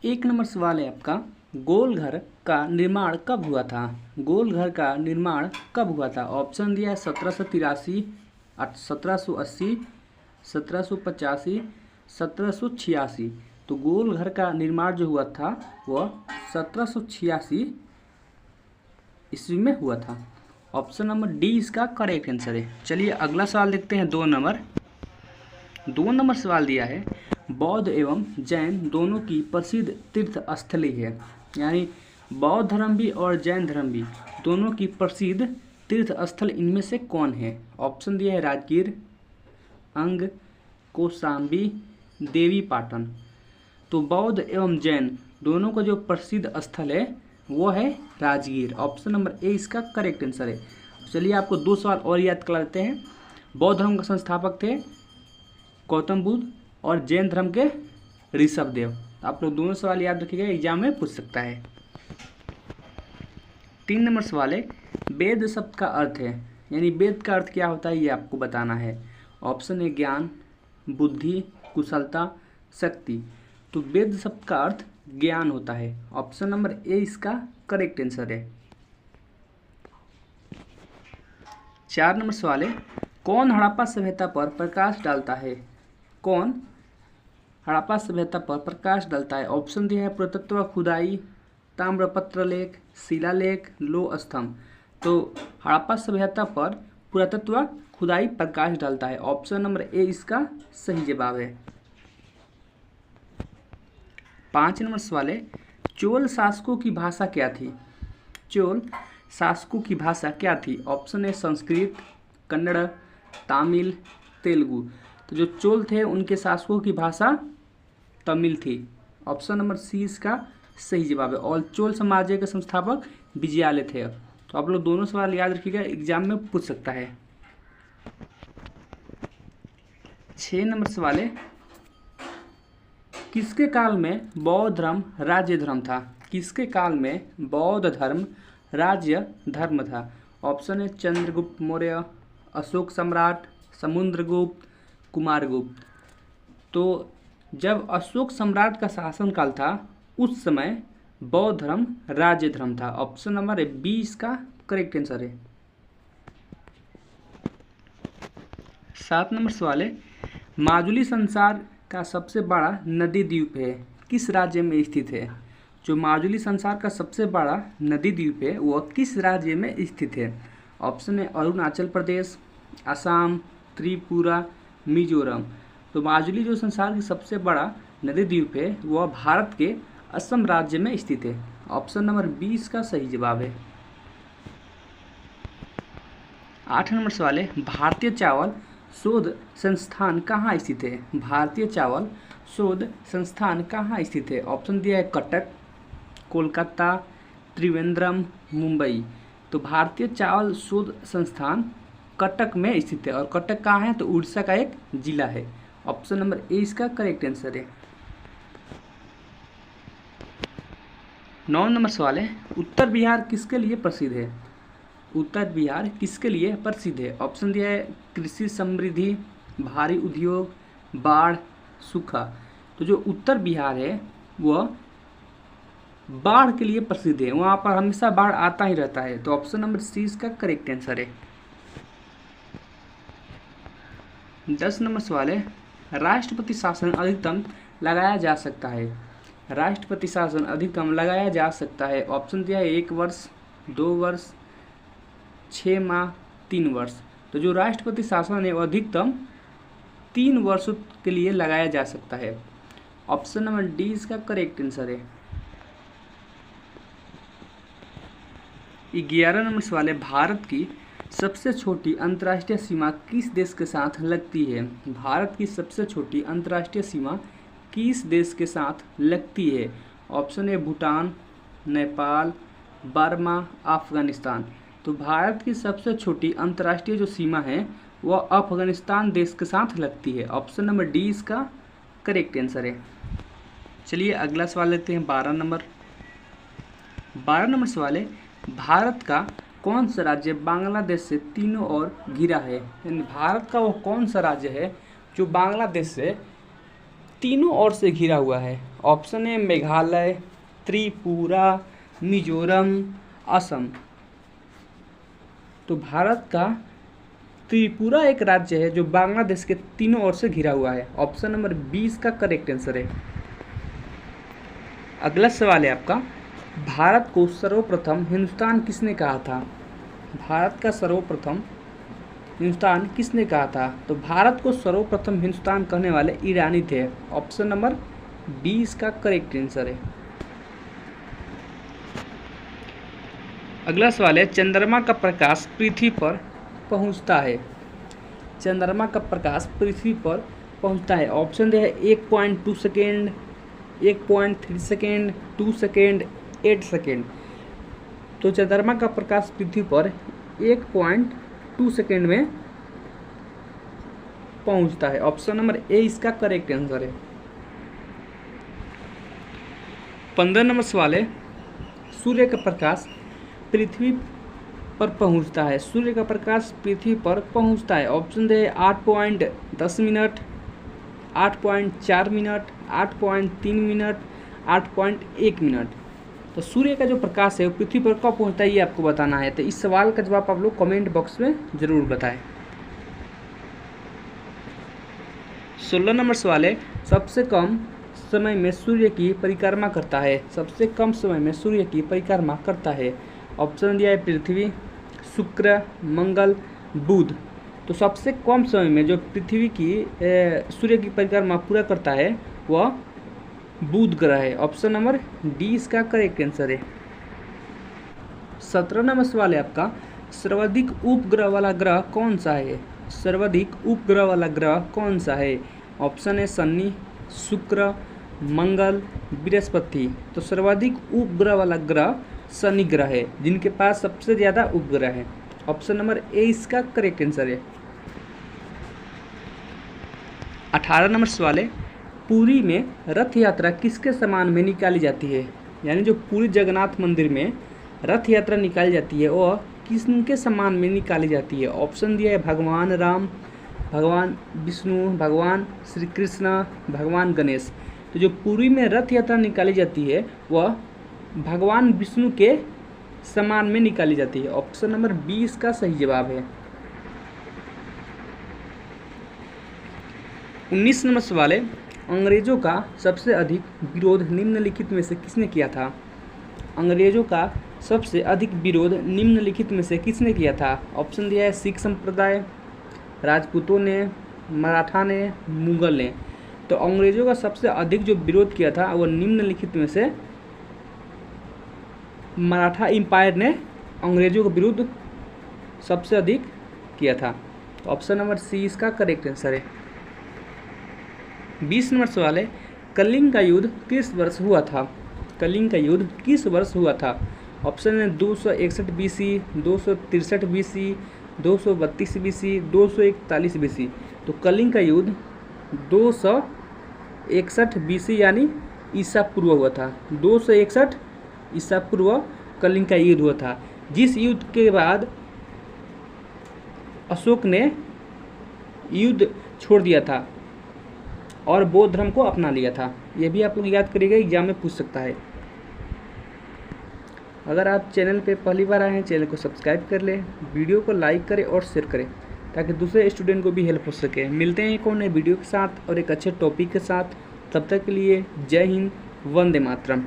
एक नंबर सवाल है आपका, गोल घर का निर्माण कब हुआ था? गोल घर का निर्माण कब हुआ था? ऑप्शन दिया है 1783, 1780, 1785, 1786। तो गोल घर का निर्माण जो हुआ था वह 1786 ईस्वी में हुआ था। ऑप्शन नंबर डी इसका करेक्ट आंसर है। चलिए अगला सवाल देखते हैं। 2 नंबर सवाल दिया है, बौद्ध एवं जैन दोनों की प्रसिद्ध तीर्थ स्थली है, यानी बौद्ध धर्म भी और जैन धर्म भी दोनों की प्रसिद्ध तीर्थ स्थल इनमें से कौन है? ऑप्शन दिया है राजगीर, अंग, कौशाम्बी, देवी पाटन। तो बौद्ध एवं जैन दोनों का जो प्रसिद्ध स्थल है वो है राजगीर। ऑप्शन नंबर ए इसका करेक्ट आंसर है। चलिए आपको 2 सवाल और याद करा देते हैं। बौद्ध धर्म के संस्थापक थे गौतम बुद्ध और जैन धर्म के ऋषभदेव। तो आप लोग दोनों सवाल याद रखिएगा, एग्जाम में पूछ सकता है। 3 नंबर सवाल है, वेद शब्द का अर्थ है, यानी वेद का अर्थ क्या होता है ये आपको बताना है। ऑप्शन है ज्ञान, बुद्धि, कुशलता, शक्ति। तो वेद शब्द का अर्थ ज्ञान होता है। ऑप्शन नंबर ए इसका करेक्ट आंसर है। 4 नंबर सवाल है, कौन हड़प्पा सभ्यता पर प्रकाश डालता है? कौन हड़प्पा सभ्यता पर प्रकाश डालता है? ऑप्शन दिया है पुरातत्व खुदाई, ताम्रपत्र लेख, शिलालेख, लौह स्तंभ। तो हड़प्पा सभ्यता पर पुरातत्व खुदाई प्रकाश डालता है। ऑप्शन नंबर ए इसका सही जवाब है। 5 नंबर सवाल है, चोल शासकों की भाषा क्या थी? चोल शासकों की भाषा क्या थी? ऑप्शन है संस्कृत, कन्नड़, तमिल, तेलुगु। तो जो चोल थे उनके शासकों की भाषा तमिल थी। ऑप्शन नंबर सी इसका सही जवाब है। और चोल साम्राज्य के संस्थापक विजयालय थे। तो आप लोग दोनों सवाल याद रखिएगा, एग्जाम में पूछ सकता है। 6 नंबर सवाल है, किसके काल में बौद्ध धर्म राज्य धर्म था? किसके काल में बौद्ध धर्म राज्य धर्म था? ऑप्शन है चंद्रगुप्त मौर्य, अशोक सम्राट, समुद्रगुप्त, कुमारगुप्त। तो जब अशोक सम्राट का शासनकाल था उस समय बौद्ध धर्म राज्य धर्म था। ऑप्शन नंबर बी इसका करेक्ट आंसर है। 7 नंबर सवाल है, माजुली संसार का सबसे बड़ा नदी द्वीप है, किस राज्य में स्थित है? जो माजुली संसार का सबसे बड़ा नदी द्वीप है वह किस राज्य में स्थित है? ऑप्शन है अरुणाचल प्रदेश, असम, त्रिपुरा, मिजोरम। तो माजुली जो संसार की सबसे बड़ा नदी द्वीप है वह भारत के असम राज्य में स्थित है। ऑप्शन नंबर 20 का सही जवाब है। 8 नंबर सवाल है, भारतीय चावल शोध संस्थान कहाँ स्थित है? भारतीय चावल शोध संस्थान कहाँ स्थित है? ऑप्शन दिया है कटक, कोलकाता, त्रिवेंद्रम, मुंबई। तो भारतीय चावल शोध संस्थान कटक में स्थित है। और कटक कहाँ है? तो उड़ीसा का एक जिला है। ऑप्शन नंबर ए इसका करेक्ट आंसर है। 9 नंबर सवाल है, उत्तर बिहार किसके लिए प्रसिद्ध है? उत्तर बिहार किसके लिए प्रसिद्ध है? ऑप्शन दिया है कृषि समृद्धि, भारी उद्योग, बाढ़, सूखा। तो जो उत्तर बिहार है वह बाढ़ के लिए प्रसिद्ध है, वहाँ पर हमेशा बाढ़ आता ही रहता है। तो ऑप्शन नंबर सी इसका करेक्ट आंसर है। 10 नंबर सवाल है, राष्ट्रपति शासन अधिकतम लगाया जा सकता है? राष्ट्रपति शासन अधिकतम लगाया जा सकता है। ऑप्शन दिया है 1 वर्ष, 2 वर्ष, 6 माह, 3 वर्ष। तो जो राष्ट्रपति शासन है वो अधिकतम 3 वर्षों के लिए लगाया जा सकता है। ऑप्शन नंबर डी इसका करेक्ट आंसर है। 11 नंबर सवाल है, भारत की सबसे छोटी अंतर्राष्ट्रीय सीमा किस देश के साथ लगती है? भारत की सबसे छोटी अंतर्राष्ट्रीय सीमा किस देश के साथ लगती है? ऑप्शन है भूटान, नेपाल, बर्मा, अफगानिस्तान। तो भारत की सबसे छोटी अंतर्राष्ट्रीय जो सीमा है वह अफगानिस्तान देश के साथ लगती है। ऑप्शन नंबर डी इसका करेक्ट आंसर है। चलिए अगला सवाल लेते हैं। 12 नंबर सवाल है, भारत का कौन सा राज्य बांग्लादेश से तीनों ओर घिरा है? यानी भारत का वो कौन सा राज्य है जो बांग्लादेश से तीनों ओर से घिरा हुआ है? Option A Meghalaya, Tripura, Mizoram, Assam. तो भारत का त्रिपुरा एक राज्य है जो बांग्लादेश के तीनों ओर से घिरा हुआ है। ऑप्शन नंबर 20 का करेक्ट आंसर है। अगला सवाल है आपका, भारत को सर्वप्रथम हिंदुस्तान किसने कहा था? भारत का सर्वप्रथम हिंदुस्तान किसने कहा था? तो भारत को सर्वप्रथम हिंदुस्तान कहने वाले ईरानी थे। ऑप्शन नंबर 20 का करेक्ट आंसर है। अगला सवाल है, चंद्रमा का प्रकाश पृथ्वी पर पहुंचता है। चंद्रमा का प्रकाश पृथ्वी पर पहुंचता है। ऑप्शन दे है 1.2 सेकेंड, 1.3 सेकेंड, 2 सेकेंड, 8 सेकेंड। तो चंद्रमा का प्रकाश पृथ्वी पर 1.2 सेकेंड में पहुंचता है। ऑप्शन नंबर ए इसका करेक्ट आंसर है। 15 नंबर सवाल है, सूर्य का प्रकाश पृथ्वी पर पहुंचता है। सूर्य का प्रकाश पृथ्वी पर पहुंचता है। ऑप्शन दे 8.10 मिनट, 8.4 मिनट, 8.3 मिनट, 8.1 मिनट। तो सूर्य का जो प्रकाश है वो पृथ्वी पर कब पहुंचता है ये आपको बताना है। तो इस सवाल का जवाब आप लोग कमेंट बॉक्स में ज़रूर बताएं। 16 नंबर सवाल है, सबसे कम समय में सूर्य की परिक्रमा करता है। सबसे कम समय में सूर्य की परिक्रमा करता है। ऑप्शन दिया है पृथ्वी, शुक्र, मंगल, बुध। तो सबसे कम समय में जो पृथ्वी की सूर्य की परिक्रमा पूरा करता है वह बुध ग्रह है। ऑप्शन नंबर डी इसका करेक्ट आंसर है। 17 नंबर सवाल है आपका, सर्वाधिक उपग्रह वाला ग्रह कौन सा है? सर्वाधिक उपग्रह वाला ग्रह कौन सा है? ऑप्शन है शनि, शुक्र, मंगल, बृहस्पति। तो सर्वाधिक उपग्रह वाला ग्रह शनि ग्रह है, जिनके पास सबसे ज़्यादा उपग्रह है। ऑप्शन नंबर ए इसका करेक्ट आंसर है। 18 नंबर सवाल है, पुरी में रथ यात्रा किसके सम्मान में निकाली जाती है? यानी जो पुरी जगन्नाथ मंदिर में रथ यात्रा निकाली जाती है वह किसके सम्मान में निकाली जाती है? ऑप्शन दिया है भगवान राम, भगवान विष्णु, भगवान श्री कृष्ण, भगवान गणेश। तो जो पुरी में रथ यात्रा निकाली जाती है वह भगवान विष्णु के सम्मान में निकाली जाती है। ऑप्शन नंबर 20 का सही जवाब है। 19 नंबर सवाल है, अंग्रेजों का सबसे अधिक विरोध निम्नलिखित में से किसने किया था? अंग्रेजों का सबसे अधिक विरोध निम्नलिखित में से किसने किया था? ऑप्शन दिया है सिख संप्रदाय, राजपूतों ने, मराठा ने, मुगल ने। तो अंग्रेजों का सबसे अधिक जो विरोध किया था वह निम्नलिखित में से मराठा एम्पायर ने अंग्रेजों के विरुद्ध सबसे अधिक किया था। तो ऑप्शन नंबर सी इसका करेक्ट आंसर है। 20 नंबर सवाल है, कलिंग का युद्ध किस वर्ष हुआ था? कलिंग का युद्ध किस वर्ष हुआ था? ऑप्शन है 261 BC, 263 BC, 232 BC, 241 BC। तो कलिंग का युद्ध 261 BC यानी ईसा पूर्व हुआ था। 261 ईसा पूर्व कलिंग का युद्ध हुआ था, जिस युद्ध के बाद अशोक ने युद्ध छोड़ दिया था और बौद्ध धर्म को अपना लिया था। यह भी आप लोग याद करिएगा, एग्जाम में पूछ सकता है। अगर आप चैनल पे पहली बार आए हैं, चैनल को सब्सक्राइब कर लें, वीडियो को लाइक करें और शेयर करें ताकि दूसरे स्टूडेंट को भी हेल्प हो सके। मिलते हैं एक और नए वीडियो के साथ और एक अच्छे टॉपिक के साथ। तब तक के लिए जय हिंद, वंदे मातरम।